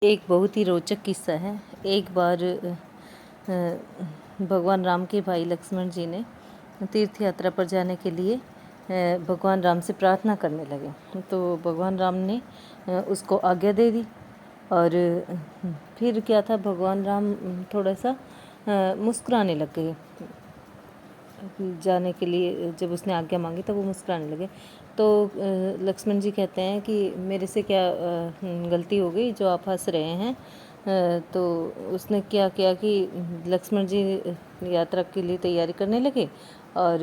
एक बहुत ही रोचक किस्सा है। एक बार भगवान राम के भाई लक्ष्मण जी ने तीर्थ यात्रा पर जाने के लिए भगवान राम से प्रार्थना करने लगे। तो भगवान राम ने उसको आज्ञा दे दी। और फिर क्या था, भगवान राम थोड़ा सा मुस्कुराने लग गए। जाने के लिए जब उसने आज्ञा मांगी तब वो मुस्कुराने लगे। तो लक्ष्मण जी कहते हैं कि मेरे से क्या गलती हो गई जो आप हंस रहे हैं। तो उसने क्या किया कि लक्ष्मण जी यात्रा के लिए तैयारी करने लगे। और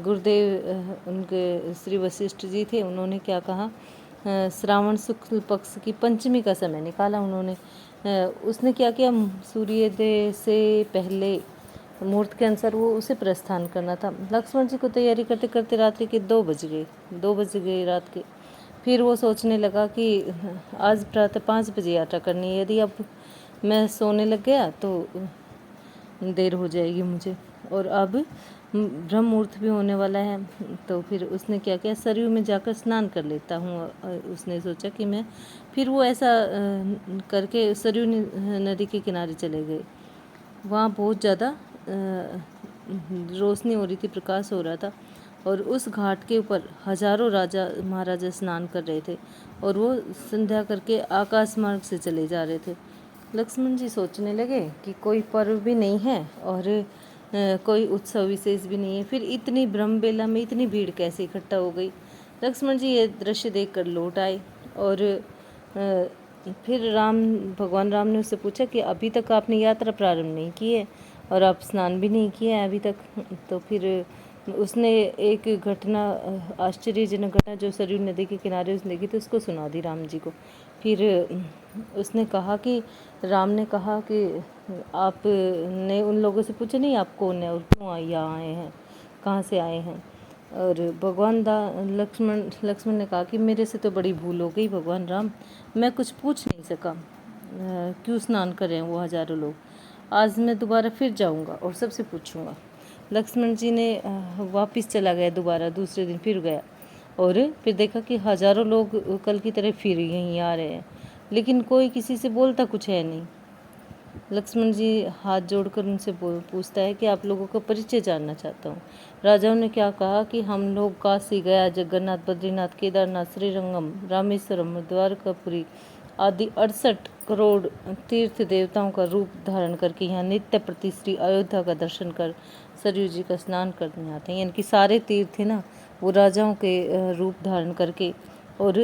गुरुदेव उनके श्री वशिष्ठ जी थे, उन्होंने क्या कहा, श्रावण शुक्ल पक्ष की पंचमी का समय निकाला उन्होंने। उसने क्या किया, सूर्योदय से पहले मुहूर्त के अनुसार वो उसे प्रस्थान करना था। लक्ष्मण जी को तैयारी करते करते रात्रि के 2 बज गए रात के। फिर वो सोचने लगा कि आज प्रातः 5 बजे यात्रा करनी है, यदि अब मैं सोने लग गया तो देर हो जाएगी मुझे, और अब ब्रह्म मुहूर्त भी होने वाला है। तो फिर उसने क्या किया, सरयू में जाकर स्नान कर लेता हूँ। उसने सोचा कि मैं, फिर वो ऐसा करके सरयू नदी के किनारे चले गए। वहाँ बहुत ज़्यादा रोशनी हो रही थी, प्रकाश हो रहा था, और उस घाट के ऊपर हजारों राजा महाराजा स्नान कर रहे थे, और वो संध्या करके आकाश मार्ग से चले जा रहे थे। लक्ष्मण जी सोचने लगे कि कोई पर्व भी नहीं है और कोई उत्सव विशेष भी नहीं है, फिर इतनी ब्रह्म बेला में इतनी भीड़ कैसे इकट्ठा हो गई। लक्ष्मण जी ये दृश्य देखकर लौट आए। और फिर भगवान राम ने उससे पूछा कि अभी तक आपने यात्रा प्रारंभ नहीं की है और आप स्नान भी नहीं किया है अभी तक। तो फिर उसने एक घटना, आश्चर्यजनक घटना जो सरयू नदी के किनारे उसने देखी थी, उसको सुना दी राम जी को। फिर उसने कहा कि राम ने कहा कि आपने उन लोगों से पूछा नहीं आप कौन है और क्यों यहाँ आए हैं, कहाँ से आए हैं। और लक्ष्मण ने कहा कि मेरे से तो बड़ी भूल हो गई भगवान राम, मैं कुछ पूछ नहीं सका, क्यों स्नान कर रहे हैं वो हजारों लोग। आज मैं दोबारा फिर जाऊंगा और सबसे पूछूंगा। लक्ष्मण जी ने वापस चला गया, दोबारा दूसरे दिन फिर गया और फिर देखा कि हजारों लोग कल की तरह फिर यहीं आ रहे हैं, लेकिन कोई किसी से बोलता कुछ है नहीं। लक्ष्मण जी हाथ जोड़कर उनसे पूछता है कि आप लोगों का परिचय जानना चाहता हूँ। राजाओं ने क्या कहा कि हम लोग काशी, गया, जगन्नाथ, बद्रीनाथ, केदारनाथ, श्रीरंगम, रामेश्वरम, द्वारकापुरी आदि 68 करोड़ तीर्थ देवताओं का रूप धारण करके यहाँ नित्य प्रति श्री अयोध्या का दर्शन कर सरयू जी का स्नान करने आते हैं। यानी कि सारे तीर्थ है ना, वो राजाओं के रूप धारण करके, और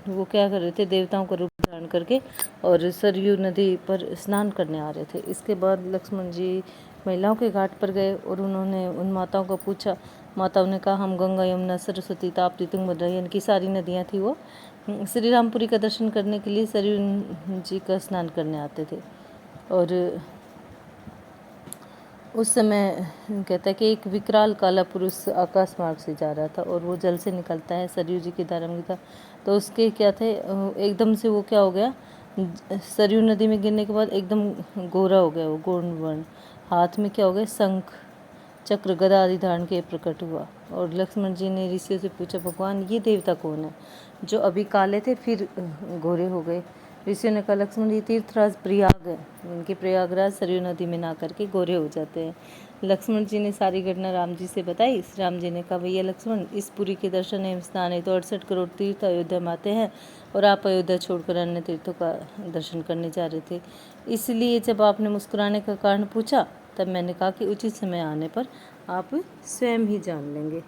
वो क्या कर रहे थे, देवताओं का रूप धारण करके और सरयू नदी पर स्नान करने आ रहे थे। इसके बाद लक्ष्मण जी महिलाओं के घाट पर गए और उन्होंने उन माताओं को पूछा। माताओं ने कहा हम गंगा, यमुना, सरस्वती, ताप्ती, तुंगभद्रा, यानी कि सारी नदियाँ थी, वो श्री रामपुरी का दर्शन करने के लिए सरयू जी का स्नान करने आते थे। और उस समय कहता है कि एक विकराल काला पुरुष आकाश मार्ग से जा रहा था और वो जल से निकलता है, सरयू जी की धारा में था। तो उसके क्या थे, एकदम से वो क्या हो गया, सरयू नदी में गिरने के बाद एकदम गोरा हो गया, वो गौर वर्ण। हाथ में क्या हो गया, शंख, चक्र, गदा आदि धारण के प्रकट हुआ। और लक्ष्मण जी ने ऋषियों से पूछा, भगवान ये देवता कौन है जो अभी काले थे फिर गोरे हो गए। ऋषियों ने कहा, लक्ष्मण जी तीर्थराज प्रयाग है, इनके प्रयागराज सरयू नदी में ना करके गोरे हो जाते हैं। लक्ष्मण जी ने सारी घटना राम जी से बताई। राम जी ने कहा, भैया लक्ष्मण, इस पुरी के दर्शन एवं स्नान है तो 68 करोड़ तीर्थ अयोध्या में आते हैं और आप अयोध्या छोड़कर अन्य तीर्थों का दर्शन करने जा रहे थे। इसलिए जब आपने मुस्कुराने का कारण पूछा तब मैंने कहा कि उचित समय आने पर आप स्वयं ही जान लेंगे।